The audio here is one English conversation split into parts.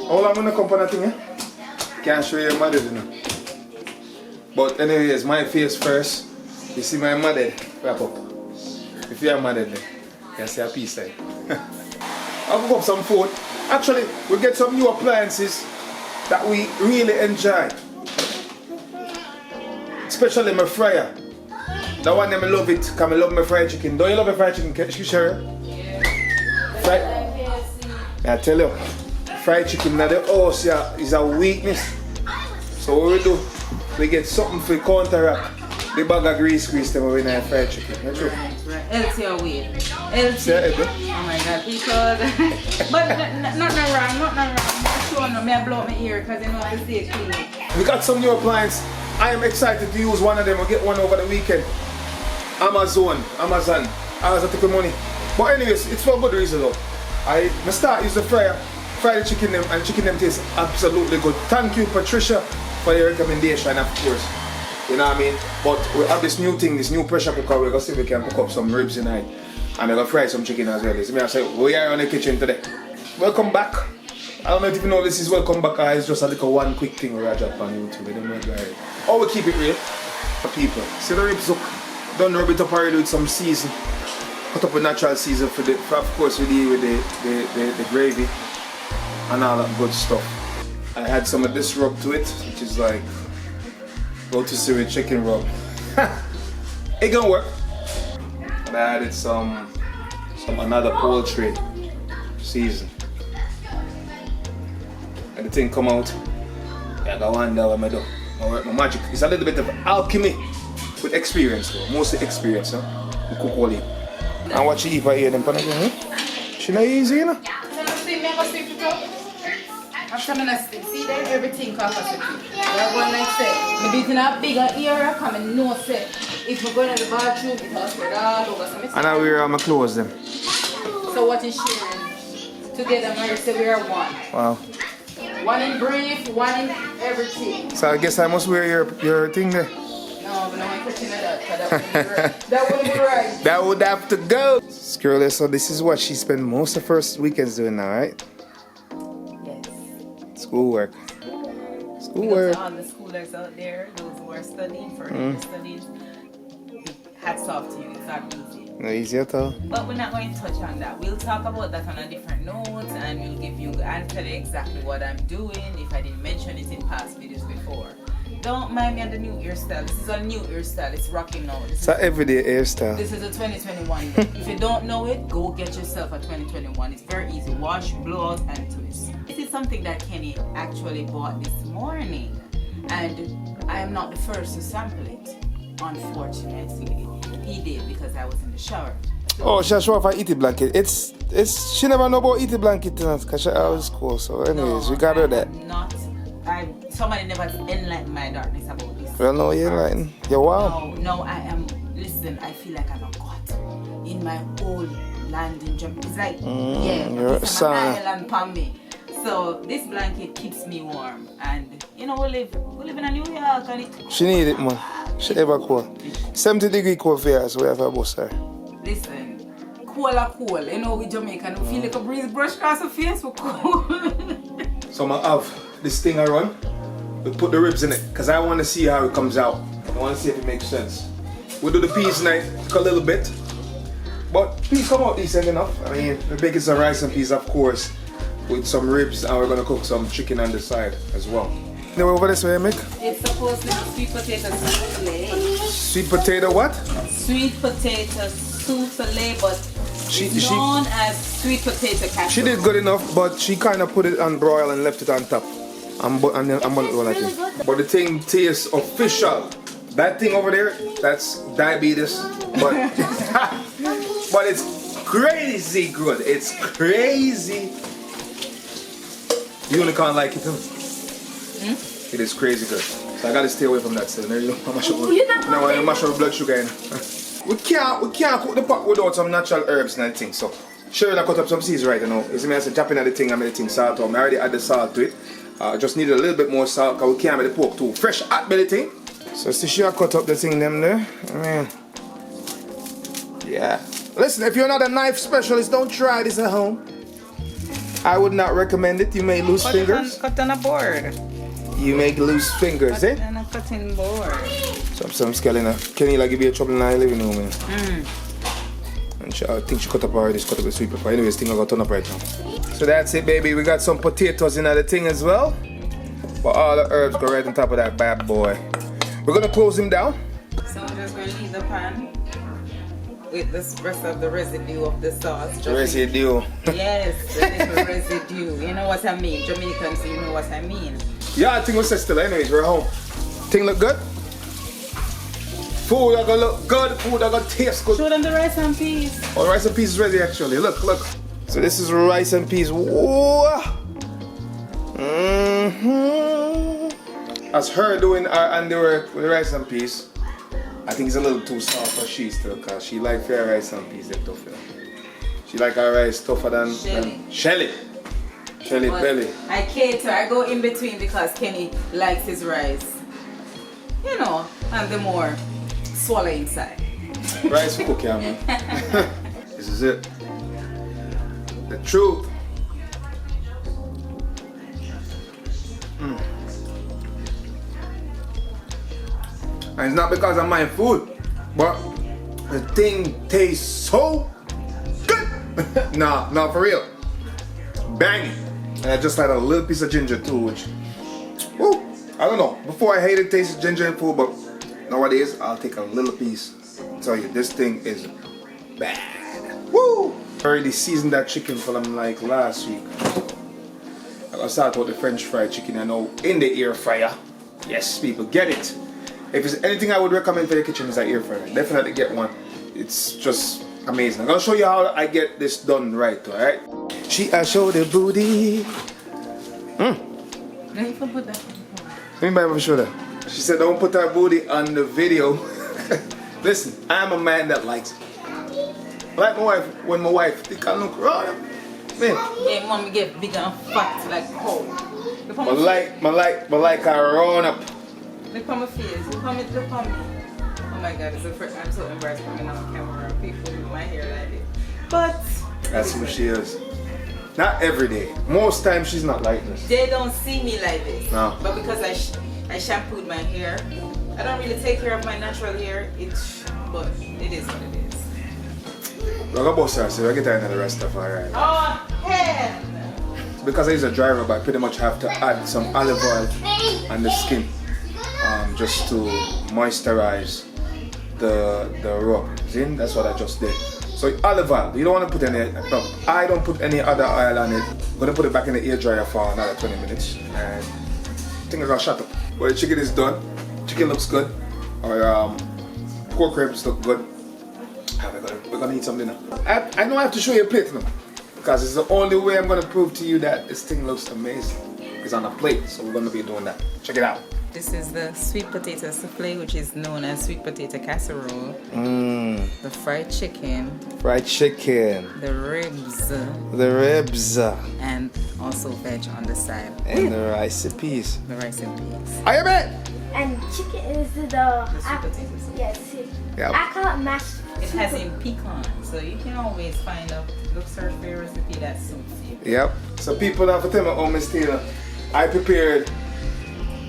How long gonna come for that thing, eh? Can't show your mother, you know. But anyways, my face first. You see my mother, wrap up. If you are mother, then you can see a piece side. I'll cook up some food. Actually, we get some new appliances that we really enjoy. Especially my fryer. The one that I love it, because I love my fried chicken. Don't you love my fried chicken, Sherry? Yeah. I tell you, fried chicken now the house is a weakness. So what we do, we get something for counteract the bag of grease them when I fried chicken. That's true. Right. LT away. LT. Yeah, oh my god, because but nothing wrong. I'm sure no, me I blow my ear because you know I say it clean. We got some new appliances. I am excited to use one of them. I'll get one over the weekend. Amazon. I was take the money. But anyways, it's for a good reason though. I start use the fryer, fry the chicken them, and chicken them tastes absolutely good. Thank you, Patricia, for your recommendation, of course. You know what I mean? But we have this new thing, this new pressure cooker. We're gonna see if we can cook up some ribs tonight. And we're gonna fry some chicken as well. This me I say we are in the kitchen today. Welcome back. I don't know if you know this is welcome back, or it's just a little one quick thing we drop on YouTube. We don't know it. Or we keep it real for people. See the ribs look. Don't rub it up already with some season. Put up a natural season for of course we deal with the gravy and all that good stuff. I had some of this rub to it, which is like rotisserie chicken rub. It gonna work. And I added some another poultry season. And the thing come out. I got one that I do. My magic. It's a little bit of alchemy with experience though. Mostly experience, huh? We cook all in. And what she eat for here, them pan again, huh? She not easy, you know? I'm coming to see that everything costs us. We're going like say, maybe it's in a bigger area, come and know say, if we're going to the bathroom, it has spread all over. And I wear my clothes them. So what is sharing? Together, Mary say we are one. Wow. One in brief, one in everything. So I guess I must wear your thing there. No, but I'm touching that, that wouldn't be right. That would have to go. Girl, so this is what she spent most of her weekends doing now, right? Yes. Schoolwork. Schoolwork. To all the schoolers out there, those who are studying for their studies, hats off to you. It's not easy. No easy at all. But we're not going to touch on that. We'll talk about that on a different note, and we'll give you and tell you exactly what I'm doing if I didn't mention it in past videos before. Don't mind me on the new hairstyle. This is a new hairstyle. It's rocking now. It's an everyday hairstyle. This is a 2021. If you don't know it, go get yourself a 2021. It's very easy. Wash, blow out, and twist. This is something that Kenny actually bought this morning, and I am not the first to sample it. Unfortunately, he did because I was in the shower. Oh, she show off her eating blanket. It's she never know about eating blanket because she always cool. So anyways, we got her that. Somebody never enlightened my darkness about this. Well, no, you're enlightened. You're wow. No, I am. Listen, I feel like I'm a god in my old land in Jamaica. It's like, you're it's an island for me. So this blanket keeps me warm, and you know we live in a New York, and it. She need it, man. She ever cool. 70-degree cold for her, so we have a bus her. Listen, cool. You know we Jamaican, we feel like a breeze brush across the face. We cool. So I have this thing I run. We put the ribs in it because I want to see how it comes out. I want to see if it makes sense. We'll do the peas tonight, cook a little bit. But peas come out decent enough. I mean, we're making some rice and peas, of course, with some ribs, and we're going to cook some chicken on the side as well. You know over this way, Mick? It's supposed to be sweet potato souffle. Sweet potato what? Sweet potato souffle, but it's known as sweet potato casserole. She did good enough, but she kind of put it on broil and left it on top. But the thing tastes official. That thing over there, that's diabetes, but but it's crazy good. It's crazy. You only can't like it, huh? It is crazy good. So I gotta stay away from that. So there you go. Now I mash up blood sugar in. We can't cook the pot without some natural herbs and everything. So Sherry cut up some seeds right now. You see me, I said chopping at the thing and make the thing salt out. I already add the salt to it. Just need a little bit more salt because we can't make the pork too fresh hot belly thing. So see she cut up the thing them there. I mean, yeah. Listen, if you're not a knife specialist, don't try this at home. I would not recommend it. You may lose fingers. Cut on a board. You may lose fingers, eh? On a cutting board. Some scaling. Kenny like give you trouble in the living room, man. And I think she cut up already. She cut up the sweet pepper. Anyways, thing I got turn up right now. So that's it, baby. We got some potatoes in the thing as well. But all the herbs go right on top of that bad boy. We're gonna close him down. So I'm just going to leave the pan with the rest of the residue of the sauce. Residue. Yes, the little residue. You know what I mean? Jamaicans, you know what I mean. Yeah, I think we're set still. Anyways, we're home. Thing look good? Food are gonna look good. Food are gonna taste good. Show them the rice and peas. Oh, the rice and peas is ready actually. Look, look. So this is rice and peas. Whoa. As her doing her handiwork with the rice and peas, I think it's a little too soft for she still, cause she like fair rice and peas. They're tough, you know. She like her rice tougher than Shelly But belly. I cater. I go in between because Kenny likes his rice. You know, and the more swallow inside. Rice cook, yeah, man. This is it. The truth. And it's not because of my food, but the thing tastes so good. Nah, for real. Banging. And I just had a little piece of ginger too, which, woo, I don't know. Before I hated taste of ginger in food, but nowadays I'll take a little piece. I tell you, this thing is bad. Woo! I already seasoned that chicken for them like last week. I started with the French fried chicken, I know, in the air fryer. Yes, people, get it. If there's anything I would recommend for your kitchen, is an air fryer. Definitely get one. It's just amazing. I'm gonna show you how I get this done right, alright? I show the booty. Let me put that. Let me show that. She said don't put her booty on the video. Listen, I'm a man that likes it. Like my wife, when my wife think I look raw, man. Yeah, mommy get big and fat like cow. My like I run up. Look on my face. Look on me. Oh my God, it's the first I'm so embarrassed coming on camera. People with my hair like this. But that's who she is. Not every day. Most times she's not like this. They don't see me like this. No. But because I shampooed my hair, I don't really take care of my natural hair. But it is what it is. We're gonna boss her, so we'll get her into the rest of her. Right? Oh, head! Because I use a dry rub, I pretty much have to add some olive oil on the skin. Just to moisturize the rub. See? That's what I just did. So olive oil, you don't want to put any, no, I don't put any other oil on it. I'm gonna put it back in the air dryer for another 20 minutes. And I think I got shut up. But the chicken is done. Chicken looks good. Our pork ribs look good. We're gonna eat some dinner. I know I have to show you a plate now. Because it's the only way I'm gonna prove to you that this thing looks amazing. It's on a plate, so we're gonna be doing that. Check it out. This is the sweet potato souffle, which is known as sweet potato casserole. The fried chicken. Fried chicken. The ribs. The ribs. And also veg on the side. And the rice and peas. The rice and peas. Are you ready? And chicken is the sweet potato soup. yes. Yep. I can't mash. It has in pecan, so you can always find a search for a recipe that suits you. Yep. So people have to tell me, oh, Miss Taylor, I prepared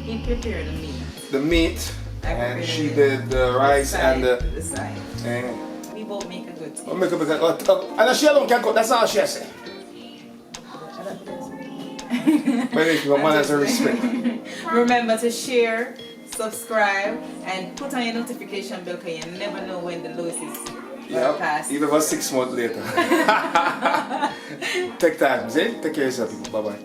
He prepared the meat. the meat, and she did the rice and the side. and We both make a good team. oh, make up and she alone can cook. That's all she say. But if your man has a respect. Remember to share, subscribe, and put on your notification bell because you never know when the Lewis is broadcast. Even about 6 months later. Take time, see? Take care of yourself, people. Bye bye.